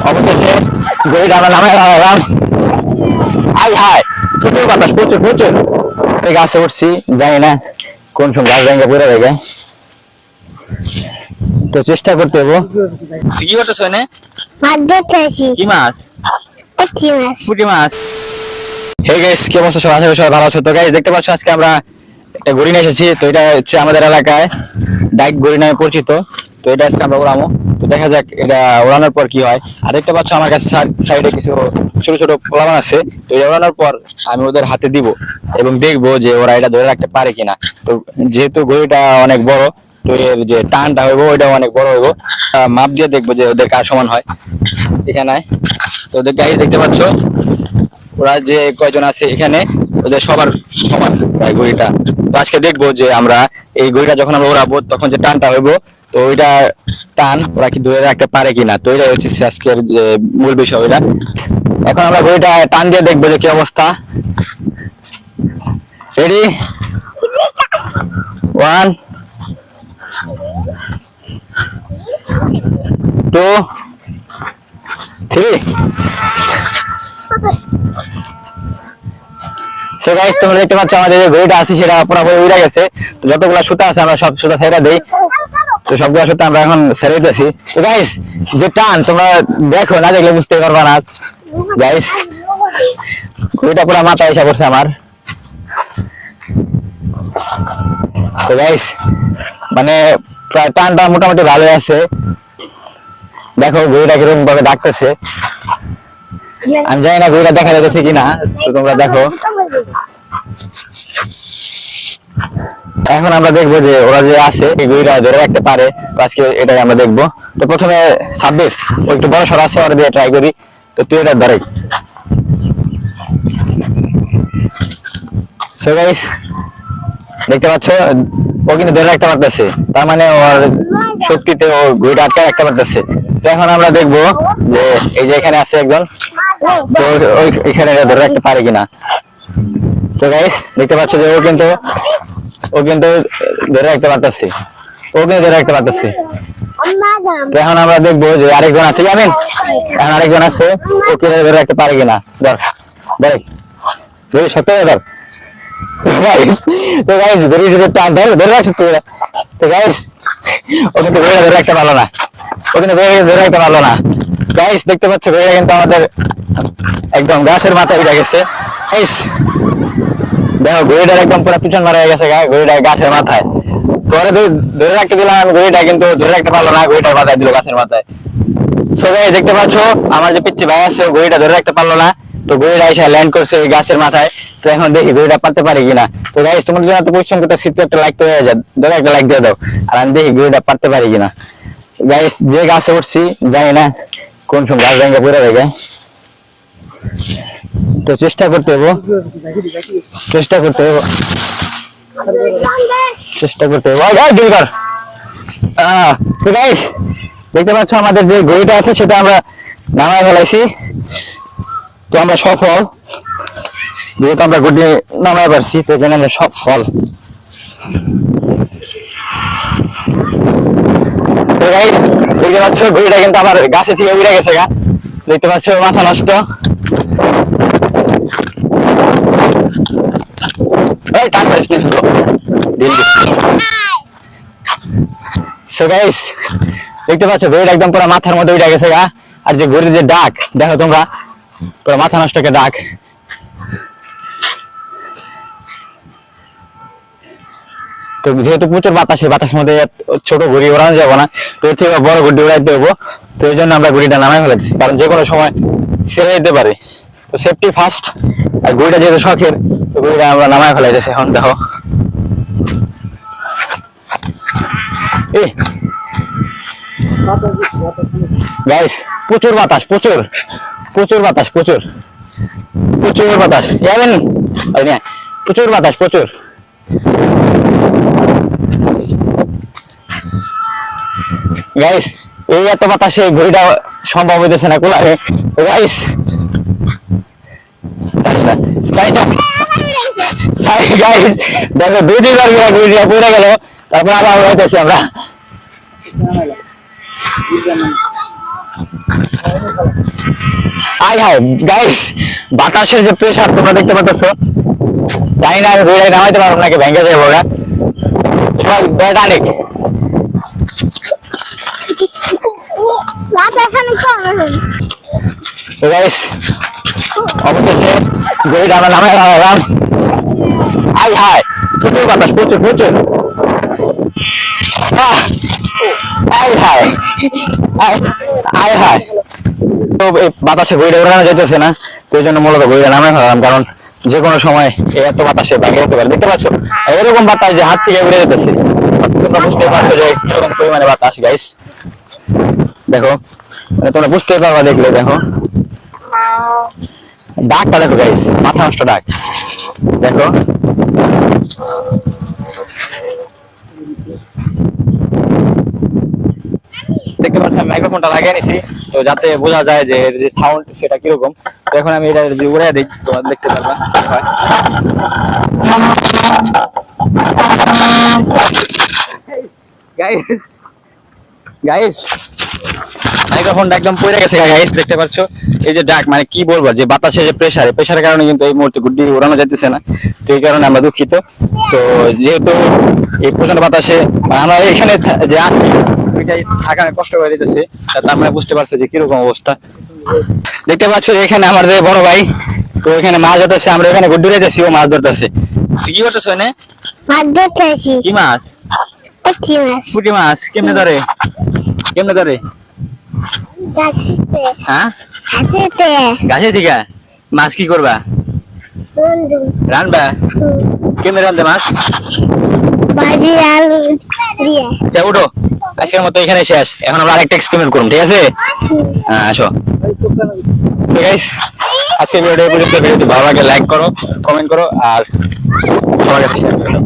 অবশেষে গড়িটা আমরা নামায় রাখলাম। আই হাই, প্রচুর বাতাস, প্রচুর প্রচুর। গাছে উঠছি, জানি না কোন সময় গাছ ভেঙে পড়ে যাবে, তো চেষ্টা করতে হবো। কি করতেছ? কি মাছ? পুঁটি মাছ। হে গাইস, কি অবস্থা সবার? আশা করি সবাই ভালো আছো। তো গাইস দেখতে পাচ্ছ আজকে আমরা একটা গড়ি নিয়ে এসেছি। তো এটা হচ্ছে আমাদের এলাকায় ডাইক গড়ি নামে পরিচিত। তো এটা আজকে আমরা উড়ামো। তো দেখা যাক এটা উড়ানোর পর কি হয়। আর দেখতে পাচ্ছ আমার কাছে সাইডে কিছু ছোট ছোট পোলামান আছে। তো এটা উড়ানোর পর আমি ওদের হাতে দিব এবং দেখবো যে ওরা এটা ধরে রাখতে পারে কিনা। তো যেহেতু গড়িটা অনেক বড়, তো এর যে টানটা হইব ওইটাও অনেক বড় হইব। মাপ দিয়ে দেখবো যে ওদের কার সমান হয় এখানে। তো ওদের গাইস দেখতে পাচ্ছ ওরা যে কয়জন আছে এখানে, ওদের সবার সমান প্রায় গড়িটা। তো আজকে দেখবো যে আমরা এই গড়িটা যখন আমরা ওড়াবো তখন যে টানটা হইব, তো ওইটা টান ওরা কি ধরে রাখতে পারে কিনা। তো এটা হচ্ছে আজকের যে মূল বিষয় ওইটা। এখন আমরা গড়িটা টান দিয়ে দেখবো যে কি অবস্থা। রেডি, 1 2 3। সো গাইস তোমরা দেখতে পাচ্ছ আমাদের যে ঘড়িটা আছে সেটা পুরোপুরি উড়ে গেছে। তো যতগুলো সুতা আছে আমরা সব সুতা ছেড়ে দেই। তো সবগুলো সুতা আমরা এখন ছেড়ে দিতেছি। তো গাইস যে টান তোমরা দেখো, না দেখলে বুঝতে পারবা না। গাইস ঘড়িটা পুরো মাথায় এসে পড়ছে আমার। তো গাইস মানে প্রায় টানটা মোটামুটি ভালোই আছে। দেখো ঘড়িটা কিরকম ভাবে ডাকতেছে। আমি জানি না ঘড়িটা দেখা যাচ্ছে কিনা, তো তোমরা দেখো। এখন আমরা দেখবো যে ওরা যে আছে ঘড়িটা ধরে রাখতে পারে, আজকে এটাই আমরা দেখবো। তো প্রথমে সাব্বির ও একটু বড় সড় আছে, ওরা দিয়ে ট্রাই করি। তো তুই এটা ধরে। সো গাইস দেখতে পাচ্ছ ও কিন্তু ধরে রাখতে পারতেছে, তার মানে ওর শক্তিতে ও ঘড়িটা আটকে রাখতে পারতেছে। তো এখন আমরা দেখবো যে এই যে এখানে আছে একজন, তো এখানে ধরে রাখতে পারে কিনা। তো গাইস দেখতে পাচ্ছ যে ও কিন্তু ধরে রাখতে পারতেছে, ও কিন্তু ধরে রাখতে পারতেছে। তো এখন আমরা দেখবো যে আরেকজন আছে, জানেন এখন আরেকজন আছে, ও কিভাবে ধরে রাখতে পারে কিনা। ধর ধর সত্য ধর। তো গাইস ধরে রাখ সত্য। তো গাইস ও কিন্তু ধরে রাখতে পারলো না, ও কিন্তু ধরে রাখতে পারলো না। গাইস দেখতে পাচ্ছ ঘড়িটা কিন্তু আমাদের একদম গাছের মাথায় উঠে গেছে। গাইস দেখো ঘড়িটার একদম পুরো পিছন মারা হয়ে গেছে, ঘড়িটা গাছের মাথায়। পরে ধরে রাখতে দিলাম আমি ঘড়িটা, কিন্তু ধরে রাখতে পারলো না, ঘড়িটা মাথায় দিল গাছের মাথায়। সো গাইস দেখতে পাচ্ছ আমার যে পিচ্ছি ভাই আছে ঘড়িটা ধরে রাখতে পারলো না, তো ঘড়িটা এসে ল্যান্ড করছে গাছের মাথায়। তো এখন দেখি ঘড়িটা পারতে পারি কিনা। তো গাইস তোমার জন্য এত পরিশ্রম করতেছি, তো একটা লাইক তো হয়ে যায়, ধরো একটা লাইক দিয়ে দাও। আর আমি দেখি ঘড়িটা পারতে পারি কিনা। গাইস যে গাছে উঠছি জানি না কোন সময় গাছ ভেঙে পড়ে যাবে, তো চেষ্টা করতে হবো, চেষ্টা করতে হবো, চেষ্টা করতে হবো। তো গাইস দেখতে পাচ্ছ আমাদের যে ঘড়িটা আছে সেটা আমরা নামায় ফেলাইছি। তো আমরা সফল, যেহেতু আমরা ঘড়ি নামায় পারছি, তো এখানে আমরা সফল। তো গাইস দেখতে পাচ্ছ ঘড়িটা কিন্তু আমার গাছে থেকে উড়ে গেছে গা। দেখতে পাচ্ছ মাথা নষ্ট। সো গাইস দেখতে পাচ্ছ ঘড়িটা একদম পুরো মাথার মধ্যে উঠে গেছে গা। আর যে ঘড়ির যে ডাক দেখো তোমরা, পুরো মাথা নষ্ট একটা ডাক। তো যেহেতু প্রচুর বাতাসের মধ্যে ছোট ঘড়ি ওড়ানো যাবো না, তো এর থেকে বড় ঘড়ি উড়াইতে হবো। তো এই জন্য আমরা ঘড়িটা নামাই ফেলেছি, কারণ যে কোনো সময় ছেড়ে যেতে পারে। তো সেফটি ফার্স্ট। আর ঘড়িটা যেহেতু শখের, তো ঘড়িটা আমরা নামাই ফেলাইতেছি। এখন দেখো গাইস প্রচুর বাতাস, প্রচুর প্রচুর বাতাস, প্রচুর প্রচুর বাতাস, যাবেন প্রচুর বাতাস, প্রচুর। গাইস এই এত বাতাসে ঘড়িটা সম্ভব হইতেছে না কোলারে। গাইস গাইস দেখো 2-3 বার ঘড়িটা পড়ে গেল, তারপর আবার হইতেছি আমরা। আই হাই গাইস, বাতাসের যে প্রেসার তোমরা দেখতে পাচ্ছ, জানি না আমি ঘুরে নামাইতে পারবো নাকি ভেঙে যাবো ওরা। টাইটানিক তো গাইস, অবশেষে ঘুরে আমরা নামাই নামালাম। আই হাই, প্রচুর বাতাস, প্রচুর প্রচুর। আই হাই আই হাই, তো এই বাতাসে ঘুরে ওড়ানো যেতেছে না, তো এই জন্য মূলত ঘুরে নামে ফেলাম, কারণ যে কোনো সময় এত বাতাসে ভেঙে যেতে পারে। দেখতে পাচ্ছ এরকম বাতাস যে হাত থেকে উড়ে যেতেছে, তোমরা বুঝতে পারছো যে এরকম পরিমাণে বাতাস। গাইস দেখো, মানে তোমরা বুঝতে পারবা দেখলে। দেখো ডাকটা দেখো গাইস, মাথা নষ্ট ডাক দেখো। দেখতে পাচ্ছি আমি মাইক্রোফোনটা লাগিয়ে নিছি, তো যাতে বোঝা যায় যে এর যে সাউন্ড সেটা কিরকম। তো এখন আমি এটা যদি উড়ে দিই তোমরা দেখতে পারবা গাইস। গাইস মাইক্রোফোনটা একদম পড়ে গেছে গাইস, দেখতে পাচ্ছ এই যে ডাক, মানে কি বলবো, যে বাতাসে যে প্রেসারের কারণে কিন্তু এই মুহূর্তে গুড্ডি উড়ানো যাইতেছে না, তো এই কারণে আমরা দুঃখিত। তো যেহেতু এই প্রচন্ড বাতাসে আমরা এখানে যে আছি ওইটাই থাকা কষ্ট করে দিতেছে, তার মানে বুঝতে পারছো যে কিরকম অবস্থা। দেখতে পাচ্ছ এখানে আমার যে বড় ভাই, তো এখানে মাছ ধরতেছে, আমরা এখানে গুড্ডি যাইতেছি, ও মাছ ধরতেছে। তুই কি করতেছ এনে? মাছ ধরতেছি। কি মাছ? পুঁটি মাছ। পুঁটি মাছ কেমনে ধরে? কেমনে ধরে? হ্যাঁ গাছে থেকে। মাছ কি করবা? রানবা? কেমনে রান্ধে মাছ? আচ্ছা উঠো, আজকের মতো এখানে শেষ, এখন আমরা আরেকটা এক্সপেরিমেন্ট করব, ঠিক আছে? হ্যাঁ আসো। তো গাইস আজকে ভিডিওটা ভালো লাগে লাইক করো, কমেন্ট করো, আর সবার কাছে শেয়ার করে দাও।